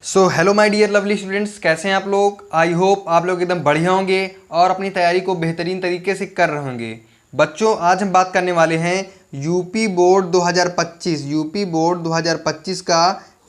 So hello my dear lovely students, कैसे हैं आप लोग। आई होप आप लोग एकदम बढ़िया होंगे और अपनी तैयारी को बेहतरीन तरीके से कर रहे होंगे। बच्चों, आज हम बात करने वाले हैं यूपी बोर्ड 2025 का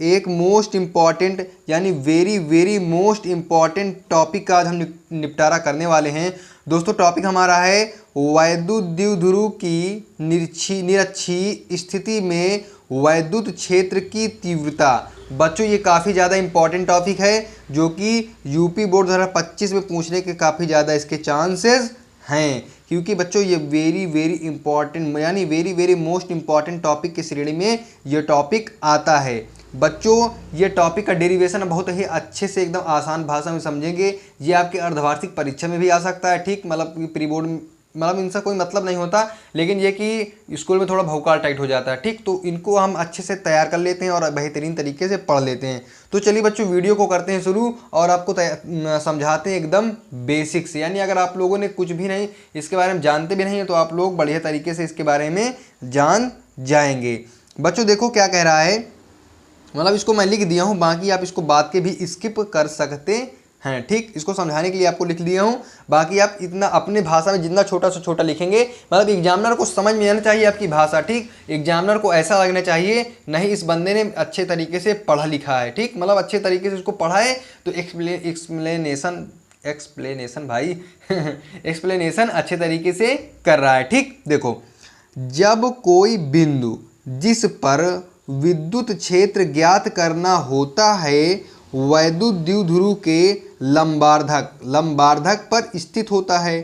एक मोस्ट इम्पॉर्टेंट यानी very very most important topic का आज हम निपटारा करने वाले हैं। दोस्तों, टॉपिक हमारा है वैद्युत द्विध्रुव की निरक्षीय स्थिति में वैद्युत क्षेत्र की तीव्रता। बच्चों, ये काफ़ी ज़्यादा इंपॉर्टेंट टॉपिक है जो कि यूपी बोर्ड 2025 में पूछने के काफ़ी ज़्यादा इसके चांसेस हैं, क्योंकि बच्चों ये वेरी वेरी इंपॉर्टेंट यानी very very most important topic की श्रेणी में ये टॉपिक आता है। बच्चों, ये टॉपिक का डेरिवेशन बहुत ही अच्छे से एकदम आसान भाषा में समझेंगे। ये आपके अर्धवार्षिक परीक्षा में भी आ सकता है, ठीक, मतलब प्री बोर्ड मतलब इनसे कोई मतलब नहीं होता, लेकिन ये कि स्कूल में थोड़ा भौकाल टाइट हो जाता है, ठीक। तो इनको हम अच्छे से तैयार कर लेते हैं और बेहतरीन तरीके से पढ़ लेते हैं। तो चलिए बच्चों, वीडियो को करते हैं शुरू और आपको समझाते हैं एकदम बेसिक्स। यानी अगर आप लोगों ने कुछ भी नहीं इसके बारे में जानते भी नहीं है तो आप लोग बढ़िया तरीके से इसके बारे में जान जाएंगे। बच्चों देखो क्या कह रहा है, मतलब इसको मैं लिख दिया हूँ, बाकी आप इसको बात के भी स्किप कर सकते हैं, ठीक। इसको समझाने के लिए आपको लिख दिया हूँ, बाकी आप इतना अपने भाषा में जितना छोटा से छोटा लिखेंगे, मतलब एग्जामिनर को समझ में आना चाहिए आपकी भाषा, ठीक। एग्जामिनर को ऐसा लगना चाहिए नहीं इस बंदे ने अच्छे तरीके से पढ़ा लिखा है, ठीक, मतलब अच्छे तरीके से इसको पढ़ा है। तो एक्सप्लेनेशन भाई एक्सप्लेनेशन अच्छे तरीके से कर रहा है, ठीक। देखो, जब कोई बिंदु जिस पर विद्युत क्षेत्र ज्ञात करना होता है वैद्युत द्विध्रुव के लंबार्धक पर स्थित होता है,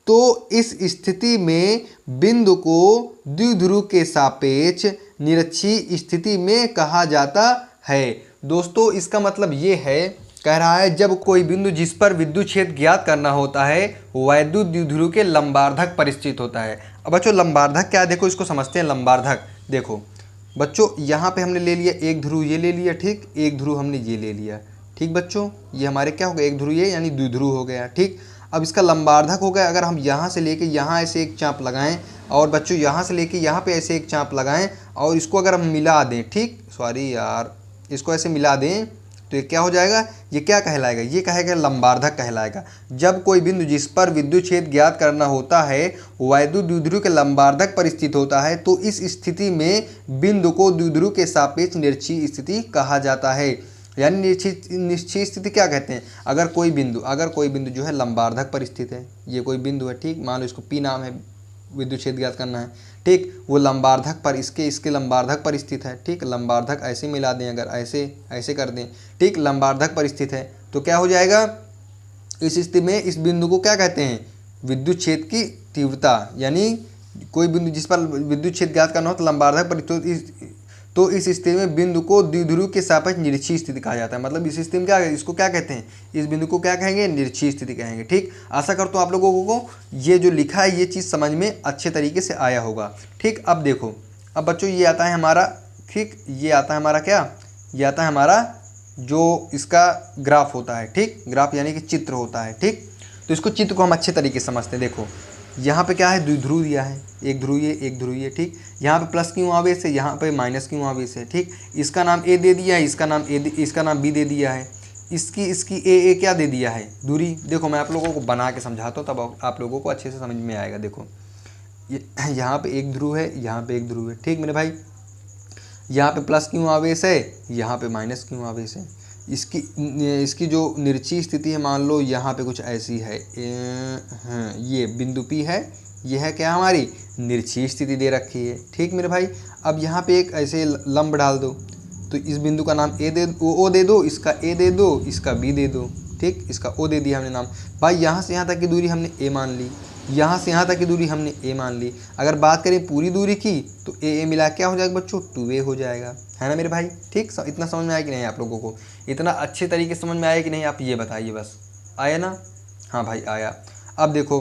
तो इस स्थिति में बिंदु को द्विध्रुव के सापेक्ष निरक्षीय स्थिति में कहा जाता है। दोस्तों, इसका मतलब ये है, कह रहा है जब कोई बिंदु जिस पर विद्युत क्षेत्र ज्ञात करना होता है वैद्युत द्विध्रुव के लंबार्धक पर स्थित होता है। अब बच्चों, लंबार्धक क्या है, देखो इसको समझते हैं। लंबार्धक देखो बच्चों, यहाँ पे हमने ले लिया एक ध्रुव, ये ले लिया, ठीक, एक ध्रुव हमने ये ले लिया, ठीक। बच्चों, ये हमारे क्या हो गया, एक ध्रुव ये यानी द्विध्रुव हो गया, ठीक। अब इसका लंबार्धक हो गया, अगर हम यहाँ से लेके यहाँ ऐसे एक चाप लगाएं और बच्चों यहाँ से लेके यहाँ पे ऐसे एक चाप लगाएं और इसको अगर हम मिला दें, ठीक, सॉरी यार, इसको ऐसे मिला दें तो ये क्या हो जाएगा, ये क्या कहलाएगा, ये कहेगा लंबार्धक कहलाएगा। जब कोई बिंदु जिस पर विद्युत क्षेत्र ज्ञात करना होता है वैद्युत द्विध्रुव के लंबार्धक पर स्थित होता है, तो इस स्थिति में बिंदु को द्विध्रुव के सापेक्ष निरक्षीय स्थिति कहा जाता है। यानी निश्चित स्थिति क्या कहते हैं, अगर कोई बिंदु जो है लंबार्धक पर स्थित है, ये कोई बिंदु है, ठीक, मान लो इसको पी नाम है, विद्युत क्षेत्र ज्ञात करना है, ठीक, वो लंबार्धक पर इसके लंबार्धक पर स्थित है, ठीक। लंबार्धक ऐसे मिला दें, अगर ऐसे कर दें, ठीक, लंबार्धक पर स्थित है, तो क्या हो जाएगा, इस स्थिति में इस बिंदु को क्या कहते हैं, विद्युत क्षेत्र की तीव्रता। यानी कोई बिंदु जिस पर विद्युत क्षेत्र ज्ञात करना हो तो लंबार्धक पर, तो इस स्थिति में बिंदु को द्विध्रुव के सापेक्ष निरक्षीय स्थिति कहा जाता है। मतलब इस स्थिति में क्या, इसको क्या कहते हैं, इस बिंदु को क्या कहेंगे, निरक्षीय स्थिति कहेंगे, ठीक। आशा करता हूँ आप लोगों को ये जो लिखा है ये चीज़ समझ में अच्छे तरीके से आया होगा, ठीक। अब देखो, अब बच्चों ये आता है हमारा, ठीक, ये आता है हमारा क्या, ये आता है हमारा जो इसका ग्राफ होता है, ठीक, ग्राफ यानी कि चित्र होता है, ठीक। तो इसको चित्र को हम अच्छे तरीके से समझते हैं। देखो यहाँ पे क्या है, द्विध्रुव दिया है, एक ध्रुव ये, ठीक। यहाँ पे प्लस क्यों आवेश है, यहाँ पे माइनस क्यों आवेश है, ठीक। इसका नाम ए दे दिया है, इसका नाम बी दे दिया है, इसकी ए क्या दे दिया है, दूरी। देखो मैं आप लोगों को बना के समझाता हूँ तब आप लोगों को अच्छे से समझ में आएगा। देखो यहाँ पे एक ध्रुव है, यहाँ पे एक ध्रुव है, ठीक मेरे भाई। यहाँ पे प्लस क्यों आवेश है, यहाँ पे माइनस क्यों आवेश है। इसकी जो निरक्षीय स्थिति है, मान लो यहाँ पे कुछ ऐसी है, ये बिंदु P है, ये है क्या हमारी निरक्षीय स्थिति दे रखी है, ठीक मेरे भाई। अब यहाँ पे एक ऐसे लंब डाल दो, तो इस बिंदु का नाम ओ दे दो, इसका ए दे दो, इसका बी दे दो, ठीक, इसका ओ दे दिया हमने नाम। भाई यहाँ से यहाँ तक की दूरी हमने ए मान ली, यहाँ से यहाँ तक की दूरी हमने ए मान ली। अगर बात करें पूरी दूरी की तो ए मिला क्या हो जाएगा बच्चों, 2a हो जाएगा, है ना मेरे भाई, ठीक। इतना समझ में आया कि नहीं आप लोगों को, इतना अच्छे तरीके से समझ में आया कि नहीं, आप ये बताइए बस, आया ना, हाँ भाई आया। अब देखो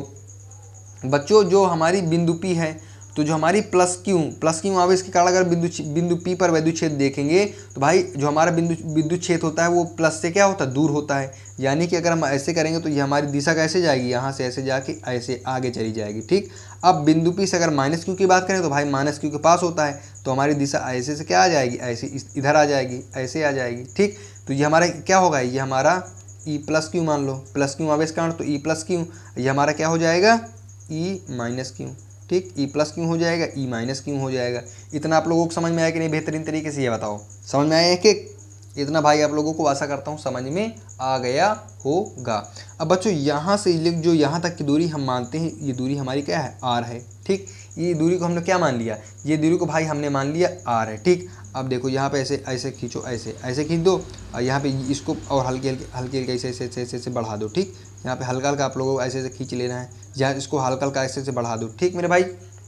बच्चों, जो हमारी बिंदु P है, तो जो हमारी प्लस क्यू आवेश के कारण अगर बिंदु P पर वैद्युत क्षेत्र देखेंगे तो भाई जो हमारा विद्युत क्षेत्र होता है वो प्लस से क्या होता है, दूर होता है। यानी कि अगर हम ऐसे करेंगे तो ये हमारी दिशा कैसे जाएगी, यहाँ से ऐसे जाके ऐसे आगे चली जाएगी, ठीक। अब बिंदु P से अगर माइनस क्यू की बात करें तो भाई माइनस क्यू के पास होता है, तो हमारी दिशा ऐसे से क्या आ जाएगी, ऐसे इधर आ जाएगी, ऐसे आ जाएगी, ठीक। तो ये हमारा क्या होगा, ये हमारा ई प्लस क्यू मान लो, प्लस क्यू आवेश कारण तो ई प्लस क्यू, ये हमारा क्या हो जाएगा ई माइनस क्यू। ठीक, ई प्लस क्यू हो जाएगा, ई माइनस क्यू हो जाएगा। इतना आप लोगों को समझ में आया कि नहीं बेहतरीन तरीके से, ये बताओ समझ में आया है कि इतना भाई आप लोगों को आशा करता हूँ समझ में आ गया होगा। अब बच्चों यहाँ से जो यहाँ तक की दूरी हम मानते हैं ये दूरी हमारी क्या है, आर है। ठीक, ये दूरी को हमने क्या मान लिया, ये दूरी को भाई हमने मान लिया आर है। ठीक, अब देखो यहाँ पे ऐसे ऐसे खींचो, ऐसे ऐसे खींच दो, और यहाँ पे इसको और हल्के हल्के ऐसे ऐसे ऐसे ऐसे बढ़ा दो। ठीक, यहाँ पे हल्का हल्का आप लोगों को ऐसे ऐसे खींच लेना है, यहाँ इसको हल्का हल्का ऐसे ऐसे बढ़ा दो। ठीक मेरे भाई,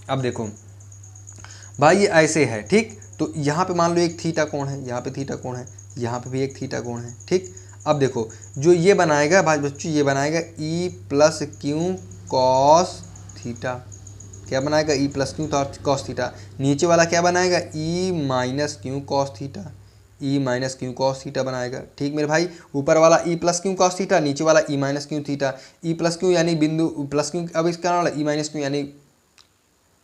अब देखो भाई ये ऐसे है। ठीक, तो यहाँ पे मान लो एक थीटा कोण है, यहाँ पे थीटा कोण है, यहाँ पे भी एक थीटा कोण है। ठीक, अब देखो जो ये बनाएगा भाई बच्चों, ये बनाएगा E plus Q cos theta. क्या बनाएगा, E plus Q cos theta. नीचे वाला क्या बनाएगा, E minus Q cos theta, E minus Q cos theta बनाएगा। ठीक मेरे भाई, ऊपर वाला E plus Q cos theta, नीचे वाला E minus Q theta. E plus Q यानी बिंदु प्लस क्यू, अब इसका कारण ई माइनस क्यू यानी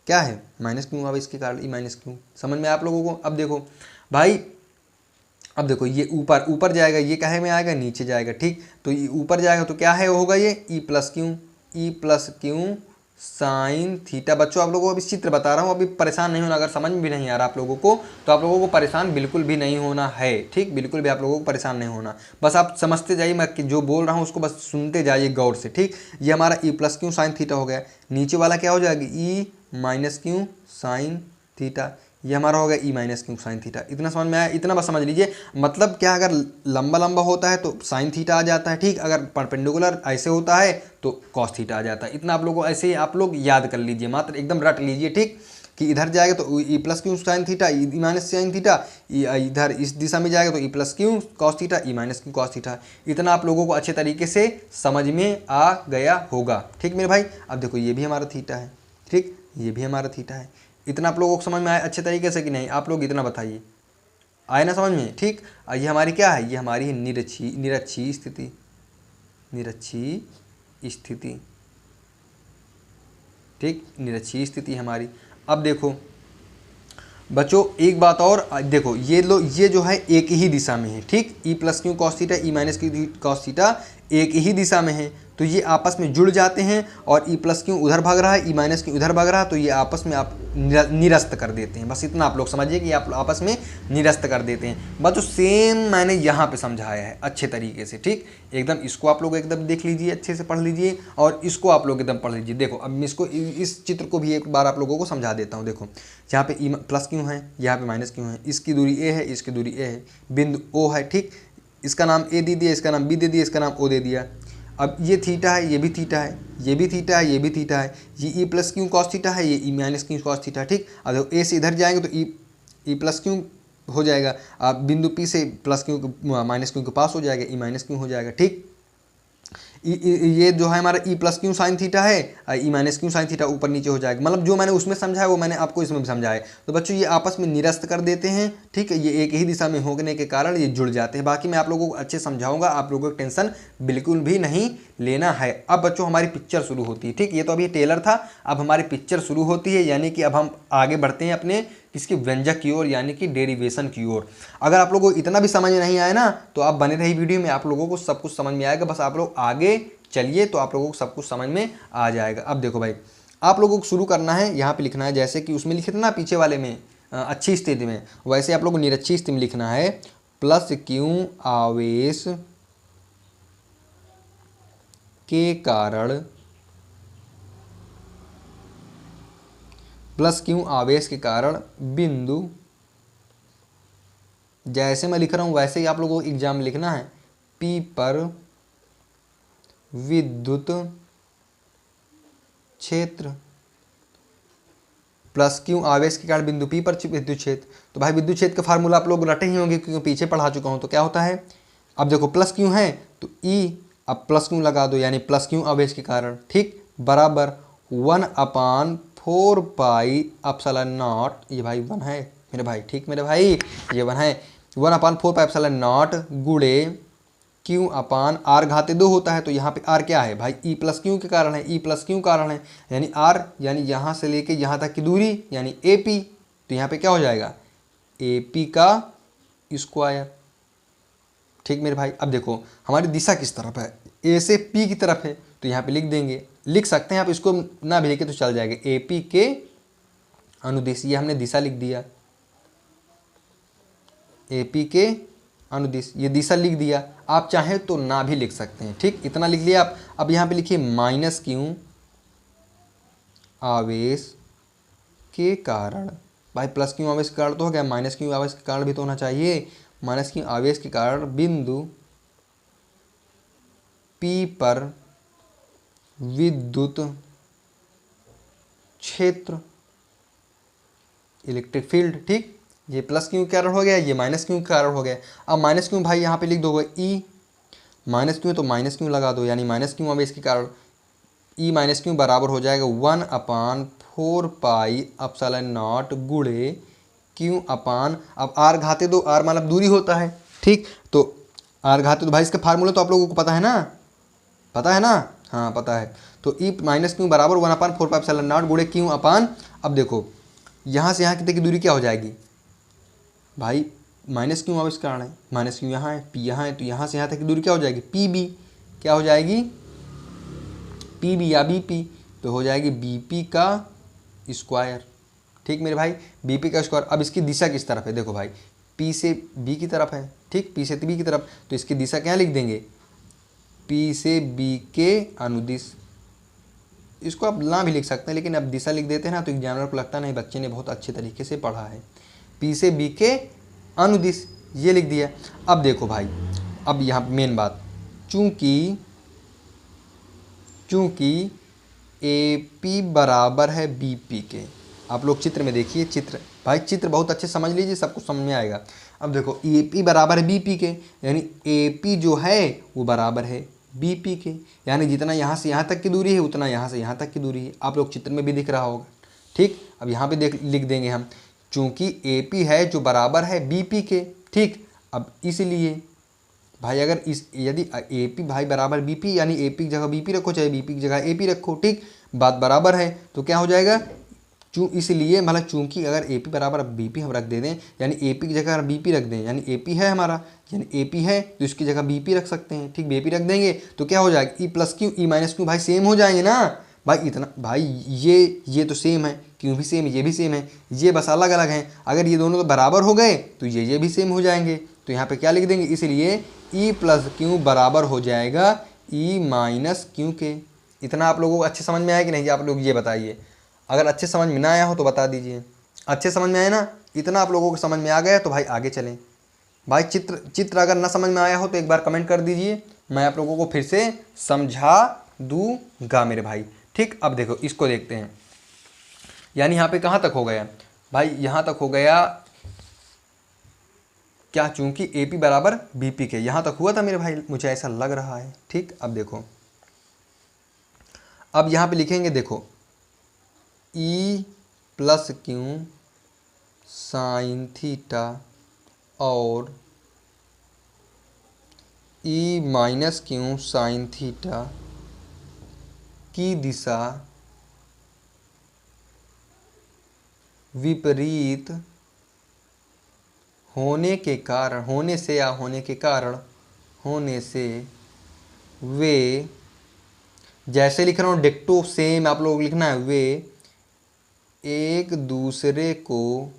क्या है, माइनस क्यू, अब इसके कारण ई माइनस क्यू। समझ में आप लोगों को। अब देखो भाई, अब देखो ये ऊपर ऊपर जाएगा, ये काहे में आएगा, नीचे जाएगा। ठीक, तो ये ऊपर जाएगा तो क्या है होगा, ये ई प्लस क्यू साइन थीटा। बच्चों आप लोगों को अभी चित्र बता रहा हूँ, अभी परेशान नहीं होना। अगर समझ में भी नहीं आ रहा आप लोगों को तो आप लोगों को परेशान बिल्कुल भी नहीं होना है। ठीक, बिल्कुल भी आप लोगों को परेशान नहीं होना, बस आप समझते जाइए, मैं जो बोल रहा हूँ उसको बस सुनते जाइए गौर से। ठीक, ये हमारा ई प्लस क्यू साइन थीटा हो गया। नीचे वाला क्या हो जाएगा, ई माइनस क्यू साइन थीटा, ये हमारा हो गया ई माइनस क्यू साइन थीटा। इतना समझ में आया, इतना बस समझ लीजिए। मतलब क्या, अगर लंबा लंबा होता है तो साइन थीटा आ जाता है। ठीक, अगर परपेंडिकुलर ऐसे होता है तो कॉस थीटा आ जाता है। इतना आप लोगों को ऐसे ही आप लोग याद कर लीजिए, मात्र एकदम रट लीजिए। ठीक, कि इधर जाएगा तो E plus Q sine theta, E minus sine theta, इधर इस दिशा में जाएगा तो E plus Q cos theta, E minus Q cos theta. इतना आप लोगों को अच्छे तरीके से समझ में आ गया होगा। ठीक मेरे भाई, अब देखो ये भी हमारा थीटा है। ठीक, ये भी हमारा थीटा है। इतना आप लोगों को समझ में आया अच्छे तरीके से कि नहीं, आप लोग इतना बताइए, आए ना समझ में। ठीक, ये हमारी क्या है, ये हमारी है निरक्षीय स्थिति, निरक्षीय स्थिति। ठीक, निरक्षीय स्थिति हमारी। अब देखो बच्चों एक बात और देखो, ये जो है एक ही दिशा में है। ठीक, E plus Q cos theta, E minus Q cos theta एक ही दिशा में है, तो ये आपस में जुड़ जाते हैं। और ई प्लस क्यू उधर भाग रहा है, ई माइनस क्यू उधर भाग रहा है, तो ये आपस में आप निरस्त कर देते हैं। बस इतना आप लोग समझिए कि आप आपस में निरस्त कर देते हैं। बच्चों सेम मैंने यहाँ पे समझाया है अच्छे तरीके से। ठीक, एकदम इसको आप लोग एकदम देख लीजिए, अच्छे से पढ़ लीजिए, और इसको आप लोग एकदम पढ़ लीजिए। देखो अब मैं इसको, इस चित्र को भी एक बार आप लोगों को समझा देता हूँ। देखो यहाँ पे ई प्लस क्यू है, यहाँ पे माइनस क्यू है, इसकी दूरी ए है, इसकी दूरी ए है, बिंदु ओ है। ठीक, इसका नाम ए दे दिया, इसका नाम बी दे दिया, इसका नाम ओ दे दिया। अब ये थीटा है, ये भी थीटा है, ये भी थीटा है, ये भी थीटा है, ये ई प्लस क्यू कॉस थीटा है, ये ई माइनस क्यू कॉस थीटा। ठीक, अब देखो ए से इधर जाएंगे तो ई प्लस क्यू हो जाएगा, अब बिंदु पी से प्लस क्यू माइनस क्यू के पास हो जाएगा, ई माइनस क्यू हो जाएगा। ठीक, ये जो है हमारा ई प्लस क्यू साइन थीटा है, ई माइनस क्यू साइन थीटा ऊपर नीचे हो जाएगा। मतलब जो मैंने उसमें समझाया वो मैंने आपको इसमें भी समझाया। तो बच्चों ये आपस में निरस्त कर देते हैं। ठीक है, ये एक ही दिशा में होने के कारण ये जुड़ जाते हैं। बाकी मैं आप लोगों को अच्छे समझाऊंगा, आप लोगों को टेंशन बिल्कुल भी नहीं लेना है। अब बच्चों हमारी पिक्चर शुरू होती है। ठीक, ये तो अभी टेलर था, अब हमारी पिक्चर शुरू होती है, यानी कि अब हम आगे बढ़ते हैं अपने इसके व्यंजक की ओर, यानी कि डेरिवेशन की ओर। अगर आप लोगों को इतना भी समझ नहीं आया ना तो आप बने रही वीडियो में, आप लोगों को सब कुछ समझ में आएगा। बस आप लोग आगे चलिए तो आप लोगों को सब कुछ समझ में आ जाएगा। अब देखो भाई, आप लोगों को शुरू करना है, यहाँ पे लिखना है जैसे कि उसमें लिखे थे ना पीछे वाले में अच्छी स्थिति में, वैसे आप लोगों को निरक्षीय स्थिति में लिखना है। प्लस क्यू आवेश के कारण, प्लस क्यू आवेश के कारण बिंदु, जैसे मैं लिख रहा हूं वैसे ही आप लोगों को एग्जाम में लिखना है, पी पर विद्युत क्षेत्र, प्लस क्यू आवेश के कारण बिंदु पी पर विद्युत क्षेत्र। तो भाई विद्युत क्षेत्र का फार्मूला आप लोग रटे ही होंगे क्योंकि पीछे पढ़ा चुका हूं। तो क्या होता है, अब देखो प्लस क्यू है तो ई, अब प्लस क्यू लगा दो, यानी प्लस क्यू आवेश के कारण। ठीक, बराबर 1/4 पाई एप्सिलॉन नॉट, ये भाई 1 है मेरे भाई। ठीक मेरे भाई, ये 1 है, 1/4 पाई एप्सिलॉन नॉट गुणे क्यू अपान आर घाते 2 होता है। तो यहाँ पे आर क्या है भाई, ई प्लस क्यू के कारण है, ई प्लस क्यू कारण है, यानी आर यानी यहाँ से लेके यहाँ तक की दूरी यानी ए पी। तो यहाँ पे क्या हो जाएगा, ए पी का स्क्वायर। ठीक मेरे भाई। अब देखो हमारी दिशा किस तरफ है, ए से पी की तरफ है, तो यहाँ पे लिख देंगे, लिख सकते हैं आप, इसको ना भी लिखे तो चल जाएगा, ए पी के अनुदिश, ये हमने दिशा लिख दिया, ए पी के अनुदिश, ये दिशा लिख दिया। आप चाहें तो ना भी लिख सकते हैं, ठीक, इतना लिख लिया आप। अब यहाँ पे लिखिए माइनस क्यू आवेश के कारण, भाई प्लस क्यू आवेश के कारण तो हो गया, माइनस क्यू आवेश के कारण भी तो होना चाहिए। माइनस क्यू आवेश के कारण बिंदु P पर विद्युत क्षेत्र, इलेक्ट्रिक फील्ड, ठीक, ये प्लस क्यू के कारण हो गया, ये माइनस क्यू के कारण हो गया। अब माइनस क्यू भाई यहाँ पे लिख दोगे ई, माइनस क्यू तो माइनस क्यू लगा दो, यानी माइनस क्यू आवेश के कारण ई माइनस क्यू बराबर हो जाएगा 1/4 पाई एप्सिलॉन नॉट गुणे क्यू अपान, अब आर घाते दो, आर मतलब दूरी होता है, ठीक, तो आर घाते दो भाई, इसका फार्मूला तो आप लोगों को पता है ना, पता है ना, हाँ पता है। तो ई माइनस क्यू बराबर 1/4 पाई एप्सिलॉन नॉट गुणे क्यू अपान, अब देखो यहाँ से यहाँ कितने की दूरी क्या हो जाएगी भाई, माइनस क्यू आवेश कारण है, माइनस क्यू यहाँ है, पी यहाँ है, तो यहाँ से यहाँ तक की दूरी क्या हो जाएगी, पी बी, क्या हो जाएगी, पी बी या बी पी, तो हो जाएगी बी पी का स्क्वायर, ठीक मेरे भाई, बी पी का स्क्वायर। अब इसकी दिशा किस तरफ है, देखो भाई पी से बी की तरफ है, ठीक, पी से बी की तरफ, तो इसकी दिशा क्या लिख देंगे, पी से बी के अनुदिश, इसको आप ना भी लिख सकते हैं, लेकिन अब दिशा लिख देते हैं ना तो एग्जामिनर को लगता नहीं बच्चे ने बहुत अच्छे तरीके से पढ़ा है, पी से बी के अनुदिश, ये लिख दिया। अब देखो भाई, अब यहाँ मेन बात, चूंकि ए पी बराबर है बी पी के, आप लोग चित्र में देखिए, चित्र भाई चित्र बहुत अच्छे समझ लीजिए, सबको समझ में आएगा। अब देखो ए पी बराबर है बी पी के, यानी ए पी जो है वो बराबर है बी पी के, यानी जितना यहाँ से यहाँ तक की दूरी है उतना यहाँ से यहाँ तक की दूरी है, आप लोग चित्र में भी दिख रहा होगा, ठीक। अब यहाँ पे लिख देंगे हम, चूंकि ए पी है जो बराबर है बी पी के, ठीक। अब इसलिए भाई अगर इस यदि ए पी भाई बराबर बी पी, यानी ए पी की जगह बी पी रखो, चाहे बी पी की जगह ए पी रखो, ठीक, बात बराबर है, तो क्या हो जाएगा, इसलिए मतलब चूंकि अगर ए पी बराबर बी पी हम रख दे दें, यानी ए पी की जगह अगर बी पी रख दें, यानी ए पी है हमारा, यानी ए पी है तो इसकी जगह बी पी रख सकते हैं, ठीक, बी पी रख देंगे तो क्या हो जाएगा, E plus Q E minus Q भाई सेम हो जाएंगे ना भाई, इतना भाई ये तो सेम है, क्यू भी सेम है, ये भी सेम है, ये बस अलग अलग हैं, अगर ये दोनों तो बराबर हो गए तो ये भी सेम हो जाएंगे, तो यहाँ पे क्या लिख देंगे, इसलिए ई प्लस क्यू बराबर हो जाएगा ई माइनस क्यू के। इतना आप लोगों को अच्छे समझ में आया कि नहीं, आप लोग ये बताइए, अगर अच्छे समझ में ना आया हो तो बता दीजिए, अच्छे समझ में आया ना, इतना आप लोगों को समझ में आ गया तो भाई आगे चलें। भाई चित्र अगर ना समझ में आया हो तो एक बार कमेंट कर दीजिए, मैं आप लोगों को फिर से समझा दूंगा मेरे भाई, ठीक। अब देखो इसको देखते हैं, यानी यहाँ पे कहाँ तक हो गया भाई, यहाँ तक हो गया क्या, चूंकि ए पी बराबर बी पी के, यहाँ तक हुआ था मेरे भाई, मुझे ऐसा लग रहा है, ठीक। अब देखो, अब यहाँ पे लिखेंगे, देखो E plus Q sine theta और ई माइनस क्यू साइन थीटा की दिशा विपरीत होने के कारण, होने से या होने के कारण, होने से वे, जैसे लिख रहा हूँ डिक्टो सेम आप लोग लिखना है, वे एक दूसरे को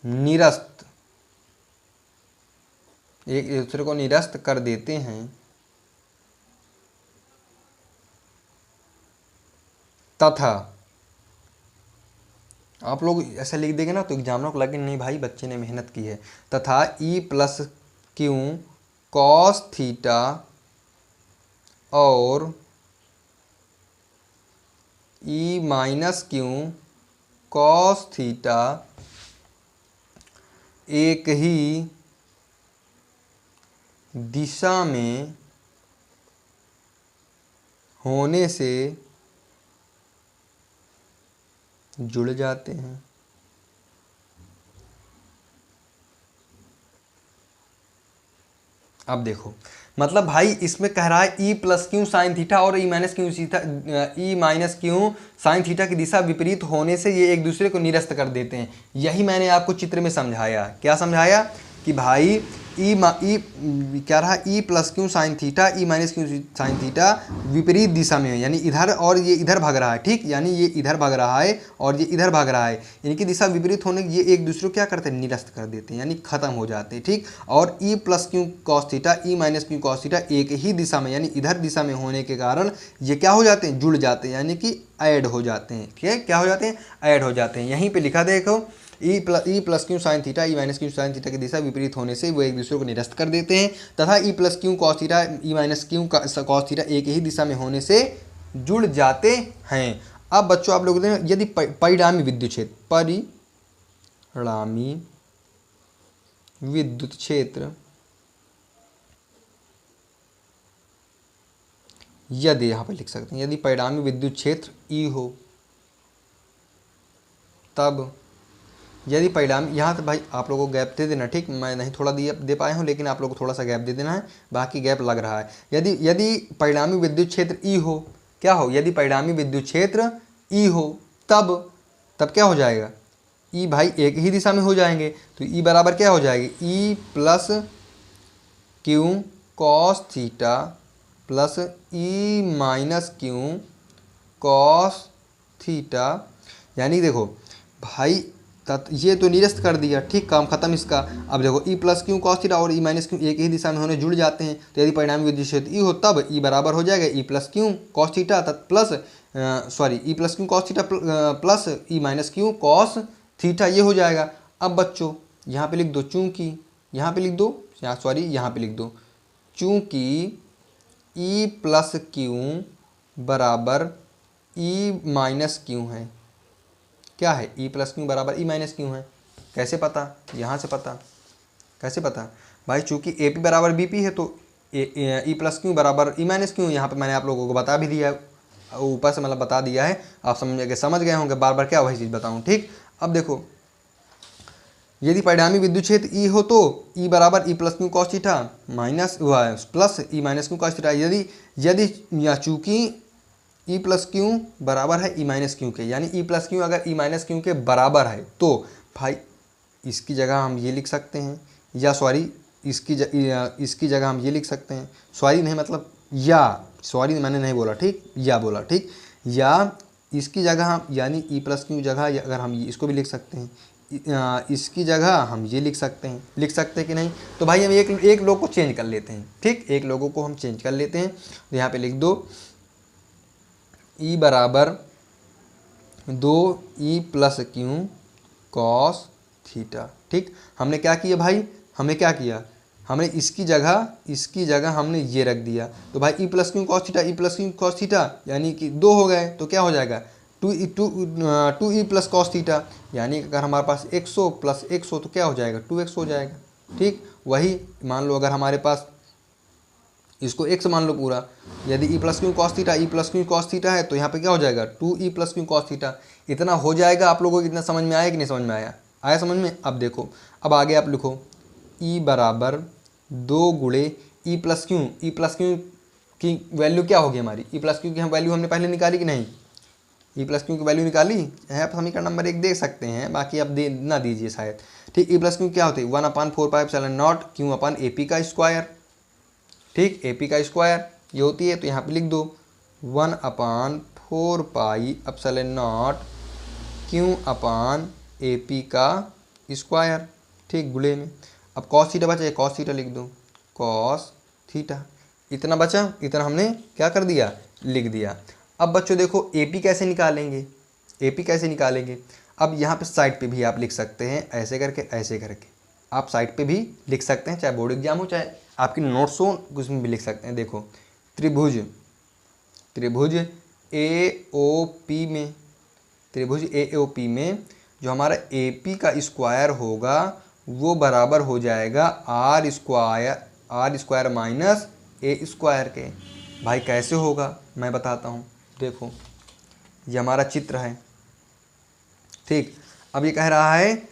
निरस्त, एक दूसरे को निरस्त कर देते हैं तथा, आप लोग ऐसा लिख देंगे ना तो एग्जामिनर को लगे नहीं भाई बच्चे ने मेहनत की है, तथा E plus Q cos theta और ई माइनस क्यू कॉस थीटा एक ही दिशा में होने से जुड़ जाते हैं। अब देखो मतलब भाई इसमें कह रहा है ई प्लस क्यू साइन थीटा और ई माइनस क्यू साइन थीटा की दिशा विपरीत होने से ये एक दूसरे को निरस्त कर देते हैं। यही मैंने आपको चित्र में समझाया। क्या समझाया कि भाई क्या रहा, E plus Q sine theta E minus Q sine theta विपरीत दिशा में है, यानी इधर और ये इधर भाग रहा है। ठीक, यानी ये इधर भाग रहा है और ये इधर भाग रहा है, इनकी दिशा विपरीत होने ये एक दूसरे को क्या करते हैं, निरस्त कर देते हैं, यानी खत्म हो जाते हैं। ठीक, और E plus Q cos theta E minus Q cos theta एक ही दिशा में यानी इधर दिशा में होने के कारण ये क्या हो जाते हैं, जुड़ जाते हैं, यानी कि ऐड हो जाते हैं। ठीक है, क्या हो जाते हैं, ऐड हो जाते हैं। यहीं पर लिखा देखो, E plus Q sine theta E minus Q sine theta की दिशा विपरीत होने से वो एक दूसरे को निरस्त कर देते हैं, तथा E plus Q cos theta E minus Q cos theta एक ही दिशा में होने से जुड़ जाते हैं। अब बच्चों आप लोग यदि परिणामी विद्युत क्षेत्र यदि यहाँ पर लिख सकते हैं, यदि परिणामी विद्युत क्षेत्र ई हो, तब यदि परिणाम, यहाँ तो भाई आप लोगों को गैप दे देना। ठीक, मैं नहीं थोड़ा दे पाया हूँ, लेकिन आप लोगों को थोड़ा सा गैप दे देना है, बाकी गैप लग रहा है। यदि परिणामी विद्युत क्षेत्र ई हो, क्या हो, यदि परिणामी विद्युत क्षेत्र ई हो, तब क्या हो जाएगा, ई भाई एक ही दिशा में हो जाएंगे, तो ई बराबर क्या हो जाएगी, E plus Q cos theta plus E minus Q cos theta. यानी देखो भाई ये तो निरस्त कर दिया। ठीक, काम खत्म इसका। अब देखो E plus Q cos theta और ई माइनस क्यू एक ही दिशा में होने जुड़ जाते हैं, तो यदि परिणामी विद्युत क्षेत्र ई हो तब ई बराबर हो जाएगा E plus Q cos theta plus E plus Q cos theta plus E minus Q cos theta, ये हो जाएगा। अब बच्चों यहाँ पे लिख दो, चूँकि यहाँ पे लिख दो, यहाँ पे लिख दो, चूँकि ई प्लस क्यू बराबर ई माइनस क्यू है। क्या है, ई प्लस क्यू बराबर ई माइनस क्यू है। कैसे पता, यहाँ से पता, कैसे पता भाई, चूंकि ए पी बराबर बी पी है तो ई प्लस क्यू बराबर ई माइनस क्यू। यहाँ पे मैंने आप लोगों को बता भी दिया है, ऊपर से मतलब बता दिया है, आप समझ गए होंगे, बार बार क्या वही चीज़ बताऊँ। ठीक, अब देखो यदि परिणामी विद्युत क्षेत्र ई हो तो ई बराबर E plus Q cos theta minus plus E minus Q cos theta. यदि या चूँकि ई प्लस क्यू बराबर है ई माइनस क्यू के, यानी ई प्लस क्यू अगर ई माइनस क्यू के बराबर है तो भाई इसकी जगह हम ये लिख सकते हैं, या इसकी जगह हम ये लिख सकते हैं, नहीं मतलब मैंने नहीं बोला, ठीक, या बोला, ठीक, या इसकी जगह हम यानी ई प्लस क्यू जगह अगर हम इसको भी लिख सकते हैं, इसकी जगह हम ये लिख सकते हैं कि नहीं। तो भाई हम एक लोग को चेंज कर लेते हैं। ठीक, एक लोगों को हम चेंज कर लेते हैं, तो यहाँ पे लिख दो ई बराबर 2 ई प्लस क्यू कॉस थीटा। ठीक, हमने क्या किया भाई, हमने क्या किया, हमने इसकी जगह हमने ये रख दिया, तो भाई ई प्लस क्यू कॉस थीटा यानी कि 2 हो गए, तो क्या हो जाएगा 2 ई प्लस कॉस थीटा, यानी अगर हमारे पास 100 प्लस 100 तो क्या हो जाएगा 2x हो जाएगा। ठीक, वही मान लो अगर हमारे पास इसको x मान लो पूरा, यदि ई प्लस क्यू कॉस थीटा है तो यहाँ पे क्या हो जाएगा 2 ई प्लस क्यू कॉस थीटा। इतना हो जाएगा। आप लोगों को इतना समझ में आया कि नहीं समझ में आया समझ में। अब देखो, अब आगे आप लिखो ई बराबर 2 गुणे ई प्लस क्यू की वैल्यू क्या होगी हमारी, ई प्लस क्यू की हम वैल्यू हमने पहले निकाली कि नहीं, ई प्लस क्यू की वैल्यू निकाली है, आप समीकरण नंबर 1 देख सकते हैं, बाकी आप दे ना दीजिए शायद। ठीक, ई प्लस क्यू क्या होती है 1/4πε0 क्यू अपन ए पी का स्क्वायर। ठीक, ए पी का स्क्वायर ये होती है, तो यहाँ पे लिख दो 1/4πε0 क्यू अपन ए पी का स्क्वायर। ठीक, गुणे में अब कॉस थीटा बचा, कॉस थीटा लिख दो, कॉस थीटा। इतना बचा, इतना हमने क्या कर दिया, लिख दिया। अब बच्चों देखो ए पी कैसे निकालेंगे, अब यहाँ पे साइड पे भी आप लिख सकते हैं, ऐसे करके आप साइड पे भी लिख सकते हैं, चाहे बोर्ड एग्जाम हो चाहे आपकी नोट्स हो, कुछ में भी लिख सकते हैं। देखो त्रिभुज ए ओ पी में जो हमारा ए पी का स्क्वायर होगा वो बराबर हो जाएगा r square minus a square के। भाई कैसे होगा मैं बताता हूँ। देखो ये हमारा चित्र है। ठीक, अब ये कह रहा है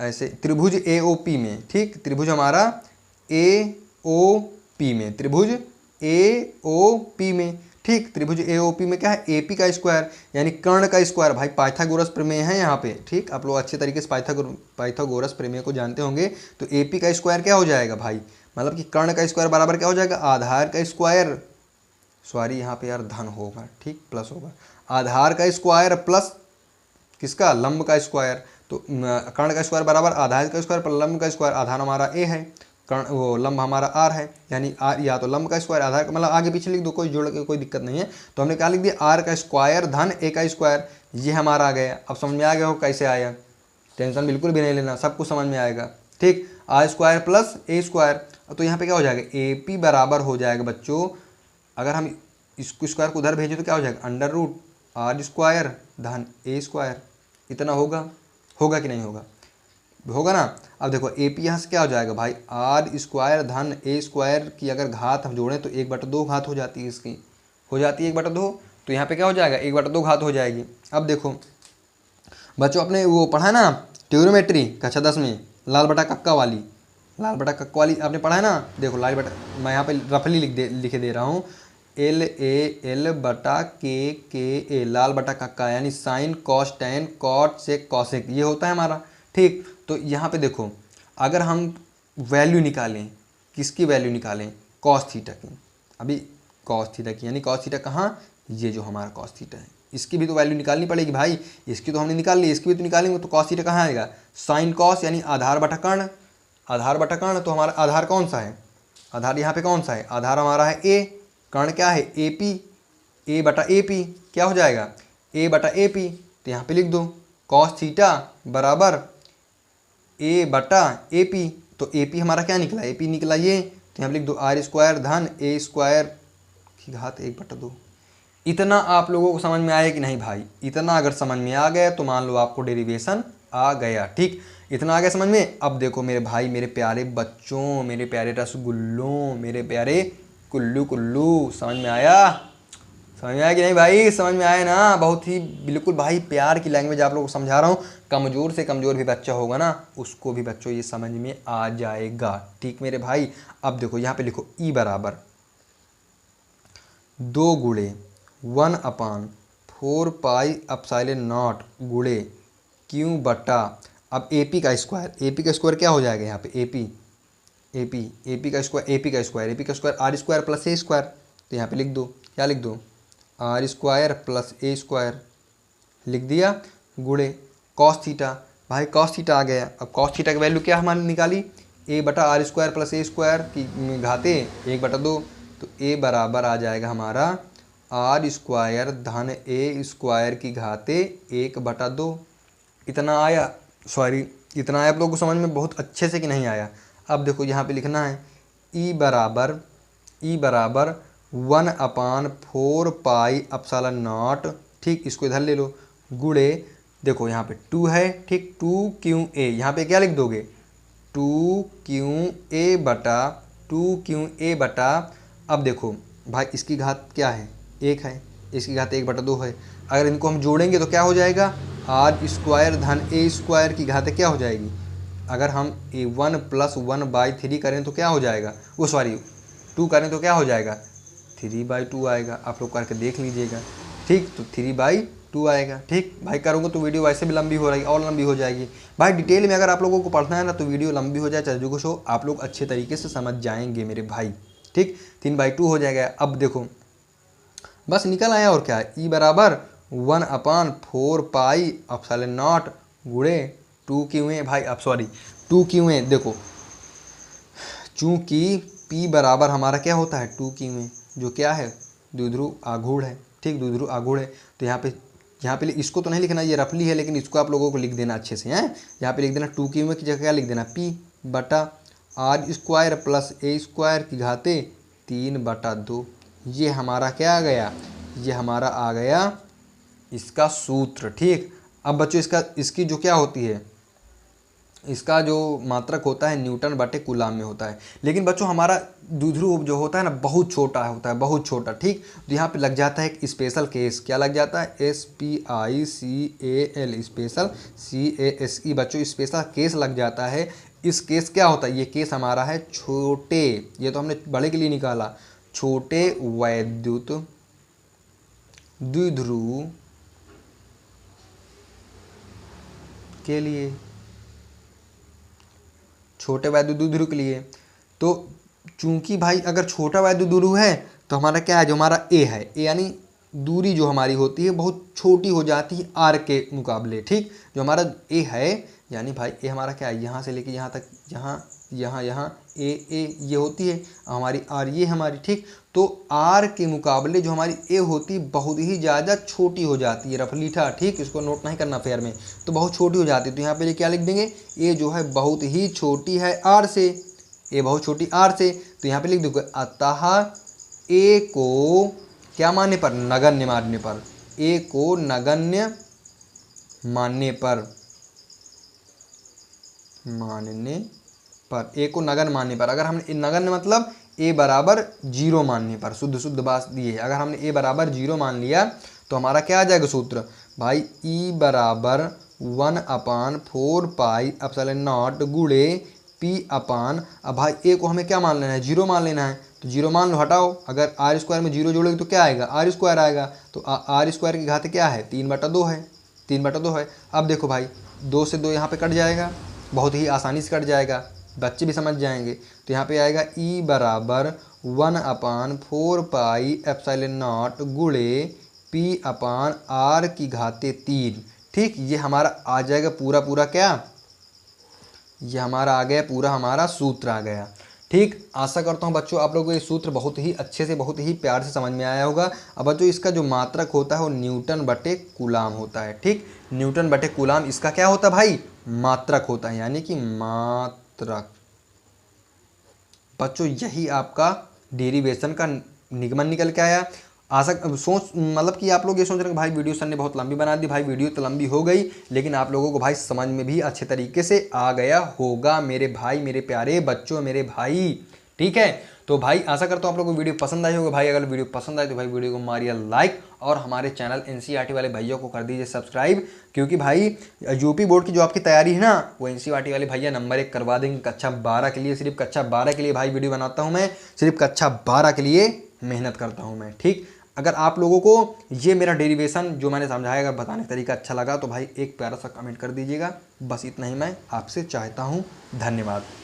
ऐसे त्रिभुज ए ओ पी में, ठीक, त्रिभुज हमारा ए ओ पी में, त्रिभुज ए ओ पी में, ठीक। त्रिभुज ए ओ पी में क्या है, ए पी का स्क्वायर यानी कर्ण का स्क्वायर। भाई पाइथागोरस प्रमेय है यहाँ पे, ठीक। आप लोग अच्छे तरीके से पाइथागोरस प्रमेय को जानते होंगे। तो ए पी का स्क्वायर क्या हो जाएगा भाई, मतलब कि कर्ण का स्क्वायर बराबर क्या हो जाएगा, आधार का स्क्वायर, सॉरी यहाँ पे यार धन होगा, ठीक, प्लस होगा, आधार का स्क्वायर प्लस किसका, लंब का स्क्वायर। तो कर्ण का स्क्वायर बराबर आधार का स्क्वायर प्लस लंब का स्क्वायर। आधार हमारा ए है, कर्ण वो लंब हमारा आर है, यानी आर या तो लंब का स्क्वायर आधार का, मतलब आगे पीछे लिख दो, कोई जोड़ के कोई दिक्कत नहीं है। तो हमने क्या लिख दिया, आर का स्क्वायर धन ए का स्क्वायर, ये हमारा आ गया। अब समझ में आ गया हो कैसे आया, टेंशन बिल्कुल भी नहीं लेना, सब कुछ समझ में आएगा, ठीक। R square plus a square, तो यहाँ पे क्या हो जाएगा, ए पी बराबर हो जाएगा बच्चों, अगर हम इसको स्क्वायर को उधर भेजें तो क्या हो जाएगा, अंडर रूट आर स्क्वायर धन ए स्क्वायर। इतना होगा, होगा कि नहीं होगा, होगा ना। अब देखो ए पी यहाँ से क्या हो जाएगा भाई, आर स्क्वायर धन ए स्क्वायर की अगर घात हम जोड़ें तो 1/2 घात हो जाती है इसकी, हो जाती है 1/2। तो यहाँ पे क्या हो जाएगा, 1/2 घात हो जाएगी। अब देखो बच्चों, आपने वो पढ़ा है ना ट्रिग्नोमेट्री कक्षा 10 में, लाल बटा कक्का वाली, लाल बटा कक्का वाली आपने पढ़ा है ना। देखो लाल बटा, मैं यहाँ पे रफली लिखे दे रहा हूँ, एल ए एल बटा के ए, लाल बटा कक्का यानी sine cos tan cot sec cosec, ये होता है हमारा, ठीक। तो यहाँ पे देखो अगर हम वैल्यू निकालें, किसकी वैल्यू निकालें, कॉस थीटा की। अभी कॉस थीटा की यानी कॉस थीटा कहाँ, ये जो हमारा कॉस थीटा है, इसकी भी तो वैल्यू निकालनी पड़ेगी भाई। इसकी तो हमने निकाल ली, इसकी भी तो निकालेंगे, तो कॉस थीटा कहाँ आएगा, साइन कॉस यानी आधार बटा कर्ण, आधार बटा कर्ण। तो हमारा आधार कौन सा है, आधार यहाँ पे कौन सा है, आधार हमारा है ए, कर्ण क्या है ए पी, ए बटा ए पी क्या हो जाएगा, ए बटा ए पी। तो यहाँ पे लिख दो कॉस थीटा बराबर ए बटा ए पी। तो ए पी हमारा क्या निकला, ए पी निकला ये, तो यहाँ पे लिख दो आर स्क्वायर धन ए स्क्वायर की घात 1/2। इतना आप लोगों को समझ में आया कि नहीं भाई, इतना अगर समझ में आ गया तो मान लो आपको डेरिवेशन आ गया, ठीक। इतना आ गया समझ में। अब देखो मेरे भाई, मेरे प्यारे बच्चों, मेरे प्यारे रसगुल्लों, मेरे प्यारे कुल्लू कुल्लू, समझ में आया, समझ में आया कि नहीं भाई, समझ में आया ना। बहुत ही बिल्कुल भाई प्यार की लैंग्वेज आप लोगों को समझा रहा हूँ। कमज़ोर से कमज़ोर भी बच्चा होगा ना, उसको भी बच्चों ये समझ में आ जाएगा, ठीक मेरे भाई। अब देखो यहाँ पे लिखो ई बराबर 2 गुणे 1/4 पाई एप्सिलॉन नॉट गुणे क्यू बटा, अब ए पी का स्क्वायर, ए पी का स्क्वायर क्या हो जाएगा यहाँ पे, ए पी का square r square plus a square. तो यहाँ पे लिख दो, क्या लिख दो, r square plus a square लिख दिया, गुणे कॉस थीटा। भाई कॉस थीटा आ गया। अब कॉस थीटा की वैल्यू क्या हमारी निकाली, ए बटा r square plus a square की घाते 1/2। तो ए बराबर आ जाएगा हमारा आर स्क्वायर धन ए स्क्वायर की घाते 1/2। इतना आया, सॉरी इतना आया आप लोगों को समझ में बहुत अच्छे से कि नहीं आया। अब देखो यहाँ पे लिखना है ई बराबर 1/4 पाई एप्सिलॉन नॉट, ठीक, इसको इधर ले लो, गुणे देखो यहाँ पे 2 है, ठीक, 2QA, यहाँ पे क्या लिख दोगे 2QA बटा, अब देखो भाई इसकी घात क्या है 1 है, इसकी घात 1/2 है। अगर इनको हम जोड़ेंगे तो क्या हो जाएगा, आर स्क्वायर धन ए स्क्वायर की घात क्या हो जाएगी, अगर हम A1 + 1/3 करें तो क्या हो जाएगा, वो सॉरी 2 करें तो क्या हो जाएगा 3/2 आएगा। आप लोग करके देख लीजिएगा, ठीक। तो 3/2 आएगा, ठीक भाई। करूँगा तो वीडियो वैसे भी लंबी हो रही और लंबी हो जाएगी भाई। डिटेल में अगर आप लोगों को पढ़ना है ना तो वीडियो लंबी हो जाए चाहे जो कुछ हो, आप लोग अच्छे तरीके से समझ जाएंगे मेरे भाई, ठीक। 3/2 हो जाएगा। अब देखो बस निकल आया, और क्या है, ई बराबर 1/4 पाई एप्सिलॉन नॉट गुणे 2QA भाई, अब सॉरी 2QA। देखो चूँकि P बराबर हमारा क्या होता है 2QA, जो क्या है द्विध्रुव आघूर्ण है, ठीक, द्विध्रुव आघूर्ण है। तो यहाँ पे इसको तो नहीं लिखना, ये रफली है, लेकिन इसको आप लोगों को लिख देना अच्छे से हैं। यहाँ पे लिख देना 2QA की जगह क्या लिख देना P बटा r square plus a square की घाते 3/2। ये हमारा क्या आ गया, ये हमारा आ गया इसका सूत्र, ठीक। अब बच्चों इसकी जो क्या होती है, इसका जो मात्रक होता है न्यूटन बटे कूलाम में होता है। लेकिन बच्चों हमारा द्विध्रुव जो होता है ना बहुत छोटा होता है, बहुत छोटा, ठीक। तो यहाँ पे लग जाता है एक स्पेशल केस, क्या लग जाता है SPICAL, स्पेशल CASE बच्चों, स्पेशल केस लग जाता है। इस केस क्या होता है, ये केस हमारा है छोटे, ये तो हमने बड़े के लिए निकाला, छोटे वैद्युत द्विध्रुव के लिए, छोटे वैद्युत द्विध्रुव के लिए। तो चूंकि भाई अगर छोटा वैद्युत द्विध्रुव है तो हमारा क्या है, जो हमारा ए है, ए यानी दूरी जो हमारी होती है बहुत छोटी हो जाती है आर के मुकाबले, ठीक। जो हमारा ए है यानी भाई ए हमारा क्या है, यहाँ से लेके यहाँ तक, यहाँ ए ये होती है हमारी आर, ये हमारी, ठीक। तो आर के मुकाबले जो हमारी ए होती है बहुत ही ज़्यादा छोटी हो जाती है, रफली था, ठीक। इसको नोट नहीं करना फेयर में, तो बहुत छोटी हो जाती है। तो यहाँ पे क्या लिख देंगे, ए जो है बहुत ही छोटी है आर से, ए बहुत छोटी आर से, तो यहाँ पे लिख दोगे अतः ए को क्या मानने पर, नगण्य मानने पर, ए को नगण्य मानने पर, ए को नगण्य मानने पर, अगर हमने नगण्य मतलब ए बराबर 0 मानने पर, शुद्ध बात ये है, अगर हमने ए बराबर 0 मान लिया तो हमारा क्या आ जाएगा सूत्र भाई, ई बराबर 1/4 पाई एप्सिलॉन नॉट गुणे पी अपान, अब भाई ए को हमें क्या मान लेना है, 0 मान लेना है, तो 0 मान लो, हटाओ, अगर आर स्क्वायर में 0 जोड़ोगे तो क्या आएगा, आर स्क्वायर आएगा, तो आर स्क्वायर की घात क्या है, 3/2 है, 3/2 है। अब देखो भाई 2 से 2 यहाँ पे कट जाएगा, बहुत ही आसानी से कट जाएगा, बच्चे भी समझ जाएंगे। तो यहाँ पे आएगा ई बराबर 1/4 पाई एप्सिलॉन नॉट गुणे पी अपान आर की घाते 3, ठीक। ये हमारा आ जाएगा पूरा क्या, ये हमारा आ गया पूरा, हमारा सूत्र आ गया, ठीक। आशा करता हूँ बच्चों आप लोगों को ये सूत्र बहुत ही अच्छे से, बहुत ही प्यार से समझ में आया होगा। अब बच्चों इसका जो मात्रक होता है वो न्यूटन बटे कूलाम होता है, ठीक। न्यूटन बटे कूलाम इसका क्या होता है भाई, मात्रक होता है, यानी कि मात्रक। बच्चों यही आपका डेरिवेशन का निगमन निकल के आया। आशा सोच मतलब कि आप लोग ये सोच रहे हैं भाई वीडियो सर ने बहुत लंबी बना दी, भाई वीडियो तो लंबी हो गई लेकिन आप लोगों को भाई समझ में भी अच्छे तरीके से आ गया होगा मेरे भाई, मेरे प्यारे बच्चों, मेरे भाई, ठीक है। तो भाई आशा करता हूँ आप लोगों को वीडियो पसंद आई होगा। भाई अगर वीडियो पसंद आए तो भाई वीडियो को मारिए लाइक और हमारे चैनल एनसीईआरटी वाले भैया को कर दीजिए सब्सक्राइब, क्योंकि भाई यूपी बोर्ड की जो आपकी तैयारी है ना वो एनसीईआरटी वाले भैया नंबर 1 करवा देंगे कक्षा 12 के लिए। सिर्फ कक्षा 12 के लिए भाई वीडियो बनाता हूँ मैं, सिर्फ कक्षा 12 के लिए मेहनत करता हूँ मैं, ठीक। अगर आप लोगों को ये मेरा डेरिवेशन जो मैंने समझाया अगर बताने का तरीका अच्छा लगा तो भाई एक प्यारा सा कमेंट कर दीजिएगा। बस इतना ही मैं आपसे चाहता हूँ। धन्यवाद।